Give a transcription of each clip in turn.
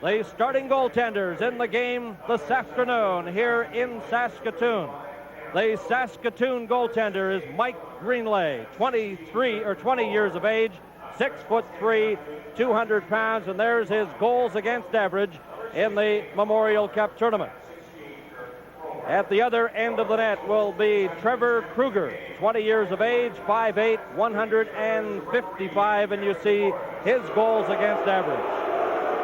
the starting goaltenders in the game this afternoon here in Saskatoon. The Saskatoon goaltender is Mike Greenlay, 20 years of age, 6'3", 200 pounds, and there's his goals against average in the Memorial Cup tournament. At the other end of the net will be Trevor Kruger, 20 years of age, 5'8", 155, and you see his goals against average.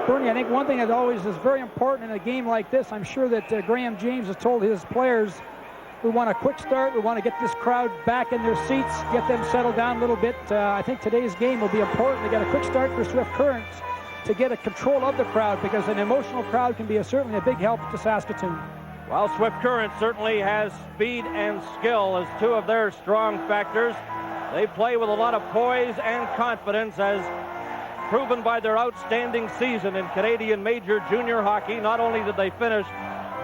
Bernie, I think one thing that always is very important in a game like this, I'm sure that Graham James has told his players, we want a quick start, we want to get this crowd back in their seats, get them settled down a little bit. I think today's game will be important to get a quick start for Swift Currents to get a control of the crowd, because an emotional crowd can be certainly a big help to Saskatoon. Well, Swift Current certainly has speed and skill as two of their strong factors. They play with a lot of poise and confidence, as proven by their outstanding season in Canadian Major Junior Hockey. Not only did they finish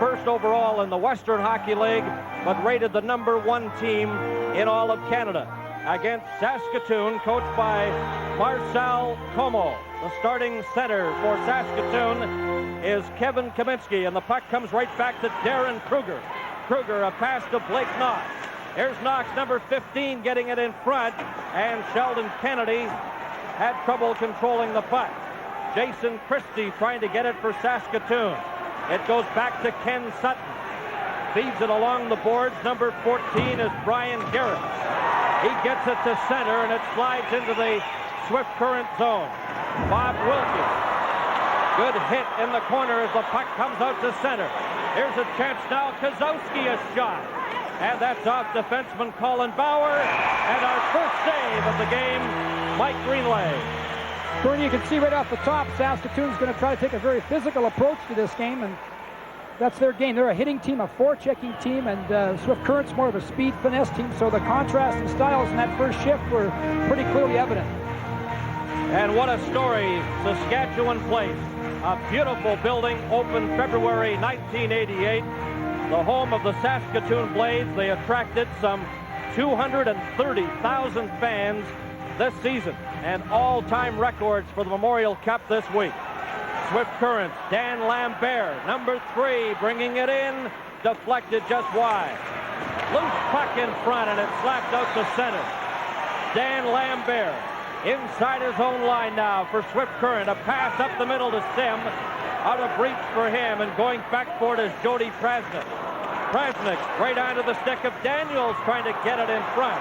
first overall in the Western Hockey League, but rated the #1 team in all of Canada. Against Saskatoon, coached by Marcel Como. The starting center for Saskatoon is Kevin Kaminski, and the puck comes right back to Darren Kruger. Kruger, a pass to Blake Knox. Here's Knox, number 15, getting it in front, and Sheldon Kennedy had trouble controlling the puck. Jason Christie trying to get it for Saskatoon. It goes back to Ken Sutton. Feeds it along the boards. Number 14 is Brian Garrett. He gets it to center, and it slides into the Swift Current zone. Bob Wilkie. Good hit in the corner as the puck comes out to center. Here's a chance now. Kozowski a shot. And that's off defenseman Colin Bauer. And our first save of the game, Mike Greenlay. Bernie, you can see right off the top, Saskatoon's going to try to take a very physical approach to this game, and that's their game. They're a hitting team, a forechecking team, and Swift Current's more of a speed finesse team, so the contrast in styles in that first shift were pretty clearly evident. And what a story, Saskatchewan Place. A beautiful building, opened February 1988. The home of the Saskatoon Blades. They attracted some 230,000 fans this season, and all-time records for the Memorial Cup this week. Swift Currents, Dan Lambert, number 3, bringing it in, deflected just wide. Loose puck in front, and it slapped out to center. Dan Lambert inside his own line now for Swift Current. A pass up the middle to Sim. Out of reach for him, and going back for it is Jody Prasnik. Prasnik right onto the stick of Daniels, trying to get it in front.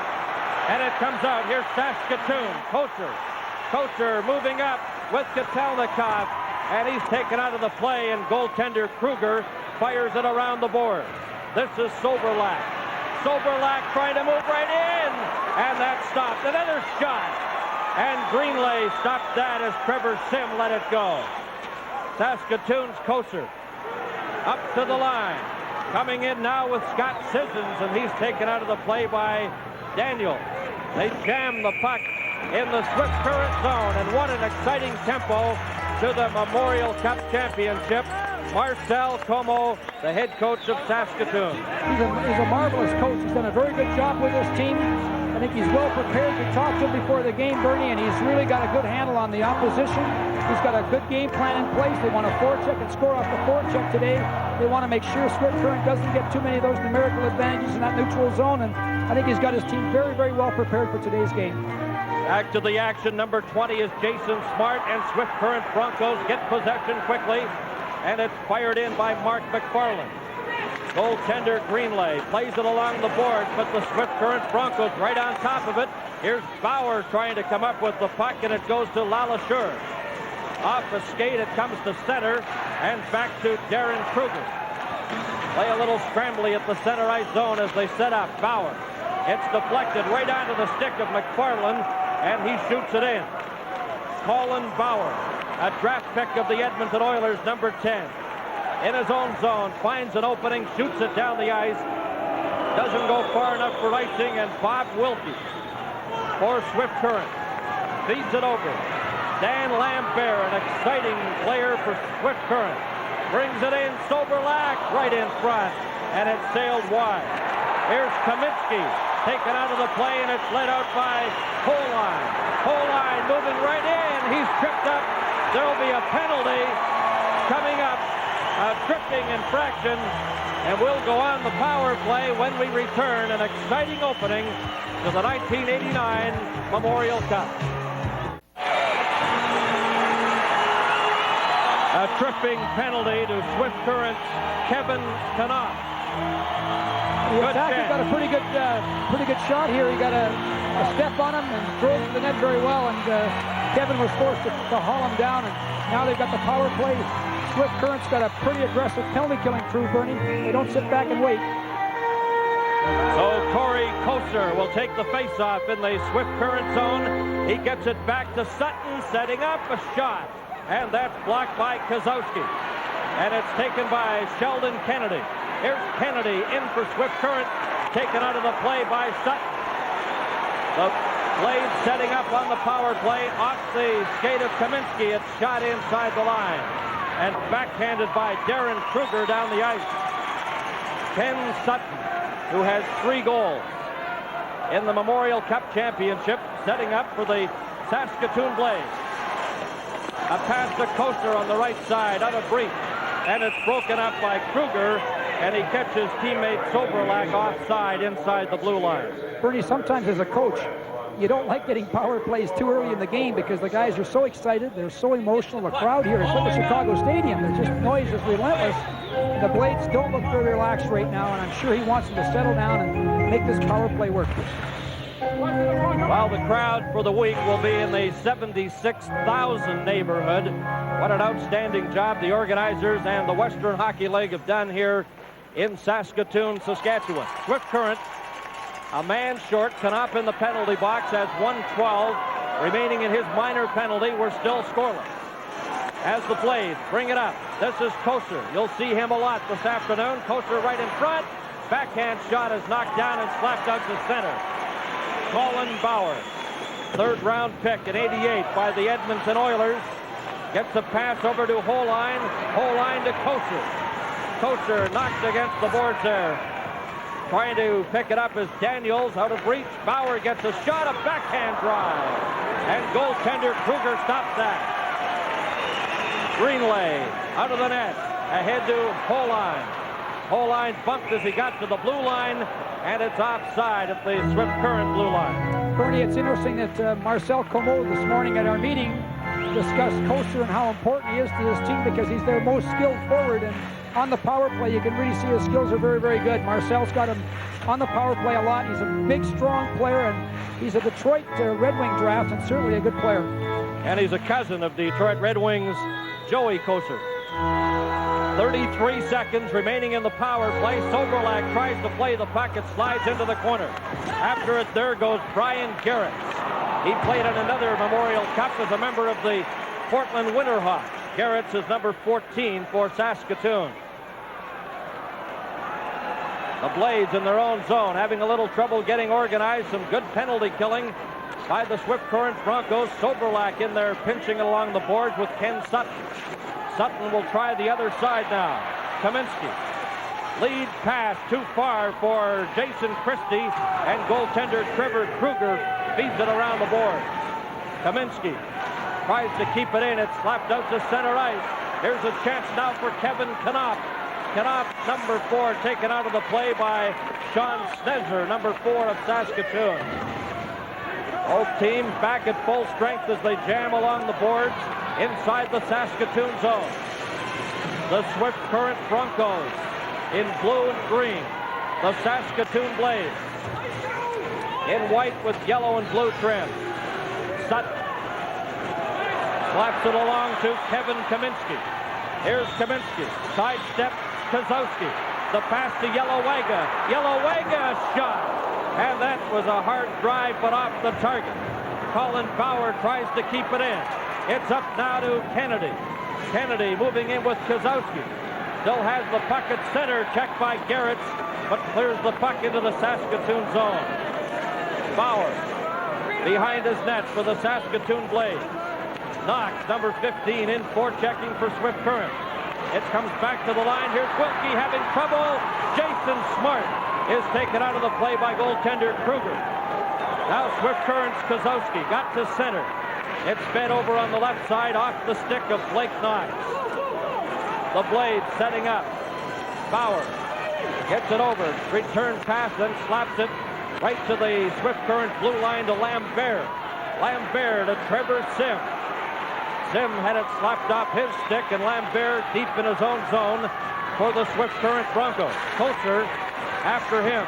And it comes out. Here's Saskatoon. Kocher moving up with Kotelnikov. And he's taken out of the play, and goaltender Kruger fires it around the board. This is Soberlack. Soberlack trying to move right in. And that stopped. Another shot. And Greenlay stopped that as Trevor Sim let it go. Saskatoon's Kocher up to the line. Coming in now with Scott Sissons, and he's taken out of the play by Daniel. They jam the puck in the Swift Current zone, and what an exciting tempo to the Memorial Cup Championship. Marcel Como, the head coach of Saskatoon. He's a marvelous coach. He's done a very good job with this team. I think he's well prepared. We talked to him before the game, Bernie, and he's really got a good handle on the opposition. He's got a good game plan in place. They want to forecheck and score off the forecheck today. They want to make sure Swift Current doesn't get too many of those numerical advantages in that neutral zone, and I think he's got his team very, very well prepared for today's game. Back to the action. Number 20 is Jason Smart, and Swift Current Broncos get possession quickly, and it's fired in by Mark McFarland. Goaltender Greenlay plays it along the boards, but the Swift Current Broncos right on top of it. Here's Bauer trying to come up with the puck, and it goes to Lalashur. Off the skate, it comes to center, and back to Darren Kruger. Play a little scrambly at the center ice zone as they set up. Bauer. It's deflected right onto the stick of McFarland, and he shoots it in. Colin Bauer, a draft pick of the Edmonton Oilers, number 10. In his own zone, finds an opening, shoots it down the ice. Doesn't go far enough for icing, and Bob Wilkie for Swift Current feeds it over. Dan Lambert, an exciting player for Swift Current, brings it in. Soberlack right in front, and it sailed wide. Here's Kaminski taken out of the play, and it's led out by Holine. Holine moving right in. He's tripped up. There'll be a penalty. A tripping infraction, and we'll go on the power play when we return. An exciting opening to the 1989 Memorial Cup. A tripping penalty to Swift Current's Kevin Knopp. The attacker got a pretty good shot here. He got a step on him and drove to the net very well, and Kevin was forced to haul him down, and now they've got the power play. Swift Current's got a pretty aggressive penalty-killing crew, Bernie. They don't sit back and wait. So Corey Koser will take the face-off in the Swift Current zone. He gets it back to Sutton, setting up a shot, and that's blocked by Kozowski. And it's taken by Sheldon Kennedy. Here's Kennedy in for Swift Current, taken out of the play by Sutton. The Blades setting up on the power play off the skate of Kaminsky. It's shot inside the line and backhanded by Darren Kruger down the ice. Ken Sutton, who has 3 goals in the Memorial Cup Championship, setting up for the Saskatoon Blades. A pass to Koser on the right side out of reach, and it's broken up by Kruger, and he catches teammate Soberlak offside inside the blue line. Bernie, sometimes as a coach, you don't like getting power plays too early in the game because the guys are so excited, they're so emotional. The crowd here is like the Chicago Stadium. There's just noise is relentless. The Blades don't look very relaxed right now, and I'm sure he wants them to settle down and make this power play work. While the crowd for the week will be in the 76,000 neighborhood. What an outstanding job the organizers and the Western Hockey League have done here in Saskatoon, Saskatchewan. Swift Current, a man short. Knopp in the penalty box has 1:12 remaining in his minor penalty. We're still scoreless. As the Blades bring it up, this is Koser. You'll see him a lot this afternoon. Koser right in front. Backhand shot is knocked down and slapped out to center. Colin Bauer, 3rd round pick in '88 by the Edmonton Oilers, gets a pass over to Holine. Holine to Koser. Koser knocked against the boards there. Trying to pick it up is Daniels out of reach. Bauer gets a shot, a backhand drive. And goaltender Kruger stops that. Greenlay out of the net. Ahead to Holine. Holine bumped as he got to the blue line, and it's offside at the Swift Current blue line. Bernie, it's interesting that Marcel Comeau this morning at our meeting discussed Koser and how important he is to this team because he's their most skilled forward, and on the power play you can really see his skills are very, very good. Marcel's got him on the power play a lot. He's a big, strong player, and he's a Detroit Red Wing draft and certainly a good player. And he's a cousin of Detroit Red Wings' Joey Koser. 33 seconds remaining in the power play. Soberlak tries to play the puck. It slides into the corner. After it, there goes Brian Garrett. He played in another Memorial Cup as a member of the Portland Winterhawks. Garrett's is number 14 for Saskatoon. The Blades in their own zone, having a little trouble getting organized. Some good penalty killing by the Swift Current Broncos. Soberlak in there pinching along the boards with Ken Sutton. Sutton will try the other side now. Kaminsky. Lead pass too far for Jason Christie, and goaltender Trevor Kruger feeds it around the board. Kaminsky tries to keep it in. It's slapped out to center ice. Here's a chance now for Kevin Knopp. Knopp, number 4, taken out of the play by Sean Snezer, number 4 of Saskatoon. Both teams back at full strength as they jam along the boards inside the Saskatoon zone. The Swift Current Broncos in blue and green. The Saskatoon Blades in white with yellow and blue trim. Sutton slaps it along to Kevin Kaminsky. Here's Kaminsky. Sidestep Kozowski. The pass to Yellowega. Yellowega shot. And that was a hard drive, but off the target. Colin Bauer tries to keep it in. It's up now to Kennedy. Kennedy moving in with Kozowski. Still has the puck at center, checked by Garrett, but clears the puck into the Saskatoon zone. Bauer behind his net for the Saskatoon Blades. Knox, number 15, in for checking for Swift Current. It comes back to the line. Here's Wilkie having trouble. Jason Smart is taken out of the play by goaltender Kruger. Now Swift Current's Kozowski got to center. It's fed over on the left side off the stick of Blake Knox. The Blade setting up. Bauer gets it over. Return pass, then slaps it right to the Swift Current blue line to Lambert. Lambert to Trevor Sim. Sim had it slapped off his stick, and Lambert deep in his own zone for the Swift Current Broncos. Koser after him.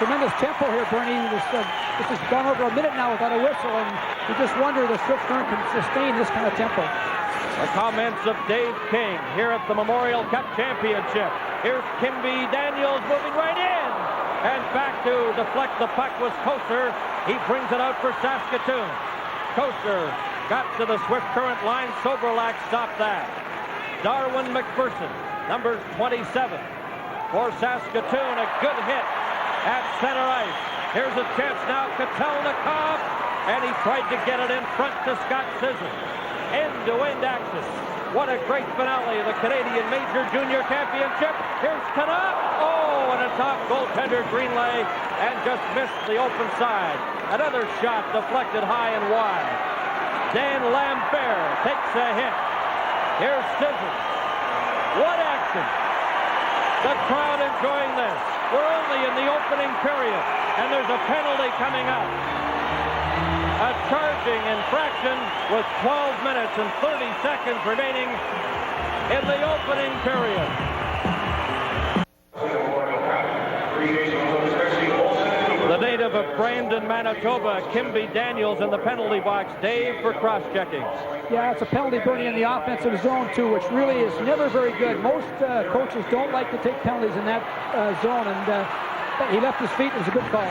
Tremendous tempo here, Bernie. This has gone over a minute now without a whistle, and you just wonder if the Swift Current can sustain this kind of tempo. The comments of Dave King here at the Memorial Cup Championship. Here's Kimby Daniels moving right in. And back to deflect the puck was Koser. He brings it out for Saskatoon. Koser got to the Swift Current line. Soberlack stopped that. Darwin McPherson, number 27. For Saskatoon, a good hit at center ice. Here's a chance now, Kotelnikov, and he tried to get it in front to Scott Scissors. End-to-end action. What a great finale of the Canadian Major Junior Championship. Here's Canuck. Oh, and a top goaltender Greenlay, and just missed the open side. Another shot deflected high and wide. Dan Lambert takes a hit. Here's Scissors. What action. The crowd enjoying this. We're only in the opening period, and there's a penalty coming up. A charging infraction with 12 minutes and 30 seconds remaining in the opening period. The native of Brandon, Manitoba, Kimby Daniels in the penalty box. Dave for cross-checking. Yeah, it's a penalty, Bernie, in the offensive zone, too, which really is never very good. Most coaches don't like to take penalties in that zone, and he left his feet. It was a good call.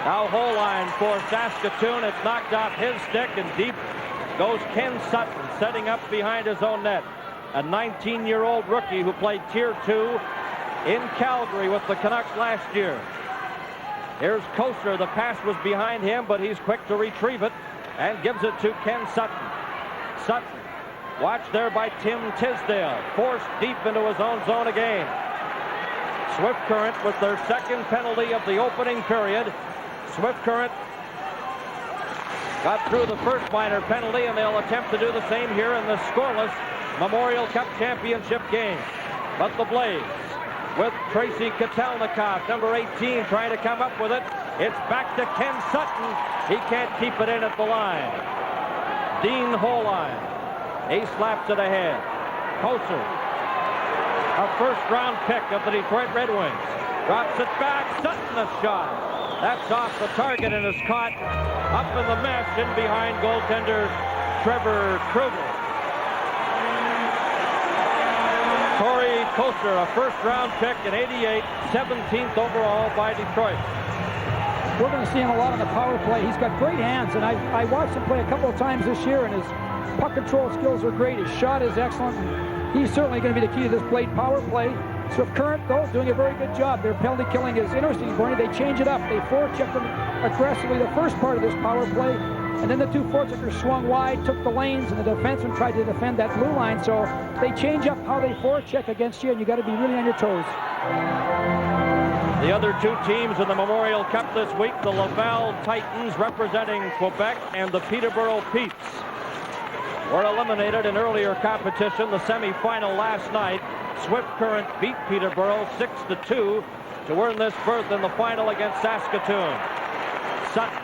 Now Holine for Saskatoon. It's knocked off his stick, and deep goes Ken Sutton, setting up behind his own net. A 19-year-old rookie who played Tier 2 in Calgary with the Canucks last year. Here's Koser. The pass was behind him, but he's quick to retrieve it and gives it to Ken Sutton. Sutton, watched there by Tim Tisdale, forced deep into his own zone again. Swift Current with their second penalty of the opening period. Swift Current got through the first minor penalty, and they'll attempt to do the same here in the scoreless Memorial Cup Championship game. But the Blades, with Tracy Kotelnikov, number 18, trying to come up with it. It's back to Ken Sutton. He can't keep it in at the line. Dean Holine. He slaps it ahead. Koser, a first-round pick of the Detroit Red Wings. Drops it back. Sutton a shot. That's off the target and is caught up in the mesh in behind goaltender Trevor Kruger. Corey Koser, a first-round pick in '88, 17th overall by Detroit. We're going to see him a lot on the power play. He's got great hands, and I watched him play a couple of times this year, and his puck control skills are great. His shot is excellent. He's certainly going to be the key to this Blade power play. Swift Current, though, doing a very good job. Their penalty killing is interesting, Bernie. They change it up. They forecheck them aggressively the first part of this power play, and then the two forecheckers swung wide, took the lanes, and the defenseman tried to defend that blue line. So they change up how they forecheck against you, and you got to be really on your toes. The other two teams in the Memorial Cup this week, the Laval Titans representing Quebec and the Peterborough Peeps, were eliminated in earlier competition. The semifinal last night, Swift Current beat Peterborough 6-2 to earn this berth in the final against Saskatoon. Sutton.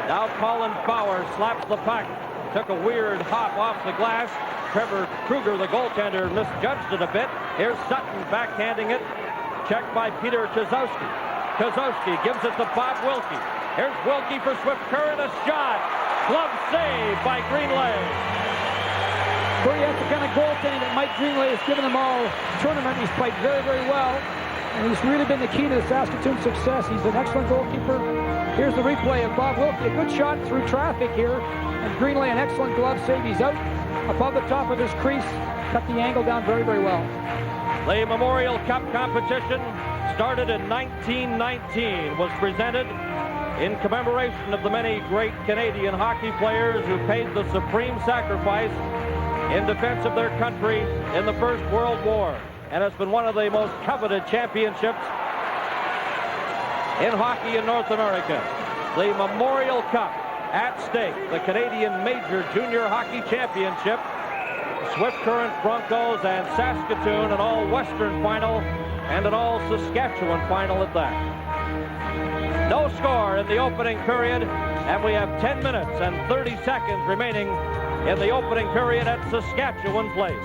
Now Colin Bauer slaps the puck. Took a weird hop off the glass. Trevor Kruger, the goaltender, misjudged it a bit. Here's Sutton backhanding it. Checked by Peter Kozowski. Kozowski gives it to Bob Wilkie. Here's Wilkie for Swift Current. A shot. Glove save by Greenlay. Bernie, that's the kind of goaltending that Mike Greenlay has given them all tournament. He's played very, very well, and he's really been the key to the Saskatoon success. He's an excellent goalkeeper. Here's the replay of Bob Wilkie. A good shot through traffic here, and Greenlay, an excellent glove save. He's out above the top of his crease. Cut the angle down very, very well. The Memorial Cup competition started in 1919, was presented in commemoration of the many great Canadian hockey players who paid the supreme sacrifice in defense of their country in the First World War. And it's been one of the most coveted championships in hockey in North America. The Memorial Cup at stake, the Canadian Major Junior Hockey Championship. Swift Current, Broncos, and Saskatoon, an all-Western final and an all-Saskatchewan final at that. No score in the opening period, and we have 10 minutes and 30 seconds remaining in the opening period at Saskatchewan Place.